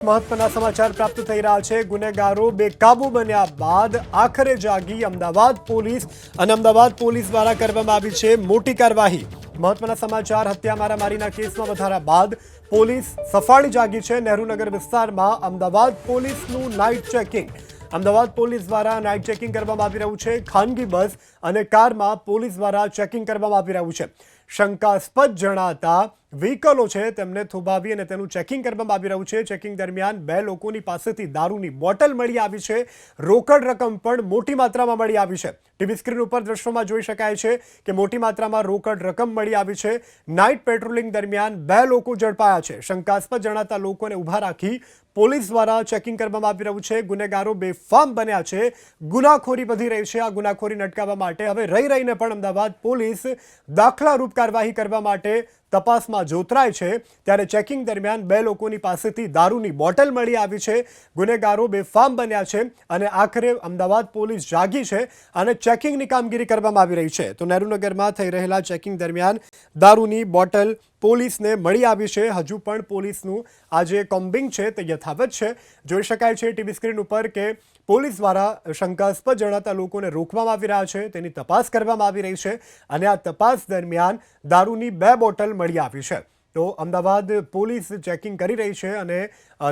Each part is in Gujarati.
મહત્વના સમાચાર પ્રાપ્ત થઈ રહ્યા છે। ગુનેગારો બેકાબુ બન્યા બાદ આખરે જાગી અમદાવાદ પોલીસ અને અમદાવાદ પોલીસ દ્વારા કરવામાં આવી છે મોટી કાર્યવાહી। મહત્વના સમાચાર હત્યા મારામારીના કેસમાં વધારા બાદ પોલીસ સફાળી જાગી છે। નહેરુનગર વિસ્તારમાં અમદાવાદ પોલીસનું નાઇટ ચેકિંગ। અમદાવાદ પોલીસ દ્વારા નાઇટ ચેકિંગ કરવામાં આવી રહ્યું છે। ખાનગી બસ અને કારમાં પોલીસ દ્વારા ચેકિંગ કરવામાં આવી રહ્યું છે। શંકાસ્પદ જણાતા વ્હીકલો છે તેમને થોભાવી અને તેનું ચેકિંગ કરવામાં આવી રહ્યું છે। ચેકિંગ દરમિયાન બે લોકોની પાસેથી દારૂની બોટલ મળી આવી છે। રોકડ રકમ પણ મોટી માત્રામાં મળી આવી છે। ટીવી સ્ક્રીન ઉપર દ્રશ્યોમાં જોઈ શકાય છે કે મોટી માત્રામાં રોકડ રકમ મળી આવી છે। નાઇટ પેટ્રોલિંગ દરમિયાન બે લોકો ઝડપાયા છે। શંકાસ્પદ જણાતા લોકોને ઊભા રાખી પોલીસ દ્વારા ચેકિંગ કરવામાં આવી રહ્યું છે। ગુનેગારો બેફામ બન્યા છે। ગુનાખોરી વધી રહી છે। આ ગુનાખોરીને અટકાવવા માટે હવે રહીને પણ અમદાવાદ પોલીસ દાખલારૂપ કાર્યવાહી કરવા માટે તપાસમાં જોતરાય છે। ત્યારે ચેકિંગ દરમિયાન બે લોકોની પાસેથી દારૂની બોટલ મળી આવી છે। ગુનેગારો બેફામ બન્યા છે અને આખરે અમદાવાદ પોલીસ જાગી છે અને ચેકિંગની કામગીરી કરવામાં આવી રહી છે। તો નહેરુનગરમાં થઈ રહેલા ચેકિંગ દરમિયાન દારૂની બોટલ પોલીસને મળી આવી છે। હજુ પણ પોલીસનું આ જે કોમ્બિંગ છે તે યથાવત છે। જોઈ શકાય છે ટીવી સ્ક્રીન ઉપર કે પોલીસ દ્વારા શંકાસ્પદ જણાતા લોકોને રોકવામાં આવી રહ્યા છે, તેની તપાસ કરવામાં આવી રહી છે અને આ તપાસ દરમિયાન દારૂની બે બોટલ મળી આવી છે। તો અમદાવાદ પોલીસ ચેકિંગ કરી રહી છે અને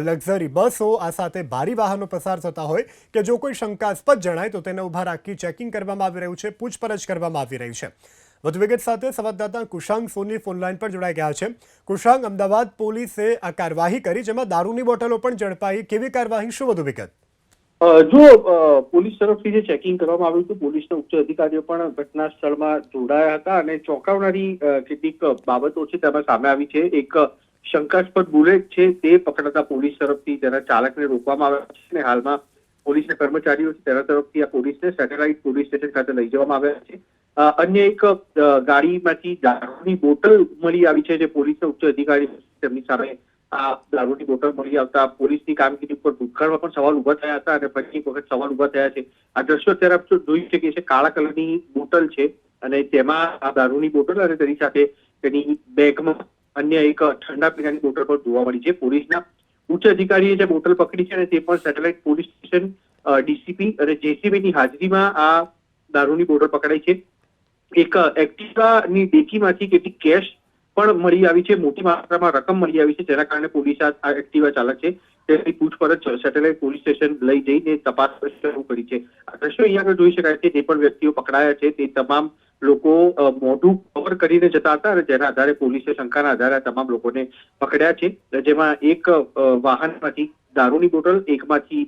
લક્ઝરી બસો આ સાથે ભારી વાહનો પસાર થતા હોય કે જો કોઈ શંકાસ્પદ જણાય તો તેને ઊભા રાખી ચેકિંગ કરવામાં આવી રહ્યું છે, પૂછપરછ કરવામાં આવી રહી છે। વધુ વિગત સાથે સંવાદદાતા કુશાંગ સોની ફોનલાઈન પર જોડાઈ ગયા છે। કુશાંગ, અમદાવાદ પોલીસે આ કાર્યવાહી કરી જેમાં દારૂની બોટલો પણ ઝડપાઈ, કેવી કાર્યવાહી, શું વધુ વિગત? જો પોલીસ તરફથી જે ચેકિંગ કરવામાં આવ્યું હતું, પોલીસના ઉચ્ચ અધિકારીઓ પણ ઘટના સ્થળમાં જોડાયા હતા અને ચોંકાવનારી કેટલીક બાબતો છે તેમાં સામે આવી છે। એક શંકાસ્પદ બુલેટ છે તે પકડાતા પોલીસ તરફથી તેના ચાલકને રોકવામાં આવ્યા છે અને હાલમાં પોલીસના કર્મચારીઓ છે તેના તરફથી આ પોલીસને સેટેલાઇટ પોલીસ સ્ટેશન ખાતે લઈ જવામાં આવ્યા છે। અન્ય એક ગાડીમાંથી દારૂની બોટલ મળી આવી છે જે પોલીસના ઉચ્ચ અધિકારી તેમની સામે આ દારૂની બોટલ મળી આવતા પોલીસની કામગીરી ઉપર ભૂતકાળમાં પણ સવાલ ઉભા થયા હતા અને ફરી એક વખત સવાલ ઉભા થયા છે। આ દ્રશ્યો અત્યારે આપ જોઈ શકીએ છીએ, કાળા કલરની બોટલ છે અને તેમાં આ દારૂની બોટલ અને તેની સાથે તેની બેગમાં અન્ય એક ઠંડા પીણાની બોટલ પણ જોવા મળી છે। પોલીસના ઉચ્ચ અધિકારીએ જે બોટલ પકડી છે અને તે પણ સેટેલાઇટ પોલીસ સ્ટેશન ડીસીપી અને જેસીબીની હાજરીમાં આ દારૂની બોટલ પકડાઈ છે। એક એક્ટિવાની ડેકીમાંથી કેટલીક કેશ પણ મળી આવી છે, મોટી માત્રામાં રકમ મળી આવી છે, જેના કારણે પોલીસ આ એક્ટિવા ચાલક છે તેની પૂછપરછ સેટેલાઇટ પોલીસ સ્ટેશન લઈ જઈને તપાસ શરૂ કરી છે। આ દ્રશ્યો અહીંયા આગળ જોઈ શકાય છે, જે પણ વ્યક્તિઓ પકડાયા છે તે તમામ લોકો મોઢું કવર કરીને જતા હતા અને જેના આધારે પોલીસે શંકાના આધારે તમામ લોકોને પકડ્યા છે। જેમાં એક વાહનમાંથી દારૂની બોટલ, એકમાંથી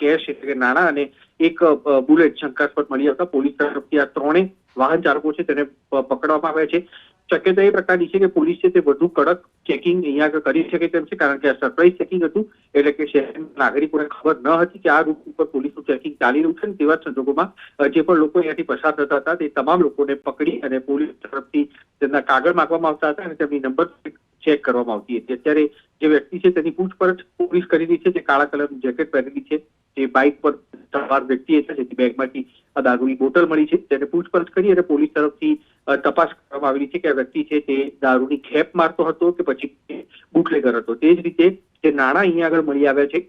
કેશ એટલે કે નાણાં અને એક બુલેટ શંકાસ્પદ મળી આવતા પોલીસ તરફથી આ ત્રણેય વાહન ચાલકો છે તેને પકડવામાં આવ્યા છે। શક્યતા એ પ્રકારની છે કે પોલીસ છે તે વધુ કડક ચેકિંગ અહીંયા આગળ કરી શકે તેમ છે, કારણ કે આ સરપ્રાઇઝ ચેકિંગ હતું, એટલે કે શહેરના નાગરિકોને ખબર ન હતી કે આ રૂટ ઉપર પોલીસનું ચેકિંગ ચાલી રહ્યું છે। તેવા સંજોગોમાં જે પણ લોકો અહીંયાથી પસાર થતા હતા તે તમામ લોકોને પકડી અને પોલીસ તરફથી તેમના કાગળ માંગવામાં આવતા હતા અને તેમની નંબર ચેક કરવામાં આવતી હતી। અત્યારે જે વ્યક્તિ છે તેની પૂછપરછ પોલીસ કરી રહી છે, જે કાળા કલરનું જેકેટ પહેરેલી છે, જે બાઇક પર સવાર વ્યક્તિ છે જેની બેગમાંથી આ દારૂની બોટલ મળી છે, તેને પૂછપરછ કરી અને પોલીસ તરફથી તપાસ કરવામાં આવી રહી છે કે આ વ્યક્તિ છે તે દારૂની ખેપ મારતો હતો કે પછી બુટલેગર હતો। તે જ રીતે જે નાણાં અહીંયા આગળ મળી આવ્યા છે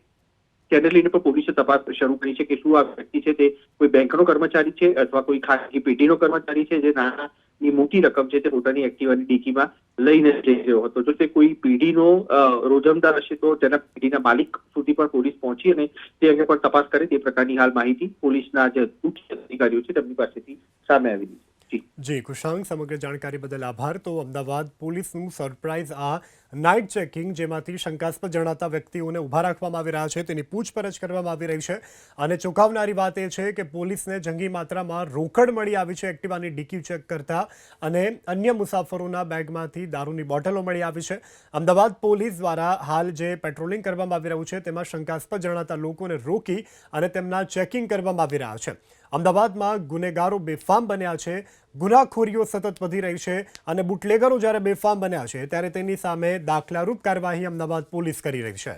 તેને લઈને પણ પોલીસે તપાસ શરૂ કરી છે કે શું આ વ્યક્તિ છે તે કોઈ બેંકનો કર્મચારી છે અથવા કોઈ ખાનગી પેઢીનો કર્મચારી છે જે નાણાંની મોટી રકમ છે તે પોતાની એક્ટિવાની ડીકીમાં લઈને જઈ રહ્યો હતો। જો તે કોઈ પેઢીનો રોજમદાર હશે તો તેના પેઢીના માલિક સુધી પણ પોલીસ પહોંચી અને તે અંગે પણ તપાસ કરે તે પ્રકારની હાલ માહિતી પોલીસના જે ઉચ્ચ અધિકારીઓ છે તેમની પાસેથી સામે આવી રહી છે। જી કુશાંગ, સમગ્ર જાણકારી બદલ આભાર। તો અમદાવાદ પોલીસનું સરપ્રાઇઝ આ નાઇટ ચેકિંગ, જેમાંથી શંકાસ્પદ જણાતા વ્યક્તિઓને ઊભા રાખવામાં આવી રહ્યા છે, તેની પૂછપરછ કરવામાં આવી રહી છે અને ચોંકાવનારી વાત એ છે કે પોલીસને જંગી માત્રામાં રોકડ મળી આવી છે એક્ટિવાની ડીકી ચેક કરતા અને અન્ય મુસાફરોના બેગમાંથી દારૂની બોટલો મળી આવી છે। અમદાવાદ પોલીસ દ્વારા હાલ જે પેટ્રોલિંગ કરવામાં આવી રહ્યું છે તેમાં શંકાસ્પદ જણાતા લોકોને રોકી અને તેમના ચેકિંગ કરવામાં આવી રહ્યા છે। અમદાવાદમાં ગુનેગારો બેફામ બન્યા છે, ગુનાખોરીઓ સતત વધી રહી છે અને બુટલેગરો જ્યારે બેફામ બન્યા છે ત્યારે તેની સામે દાખલારૂપ કાર્યવાહી અમદાવાદ પોલીસ કરી રહી છે।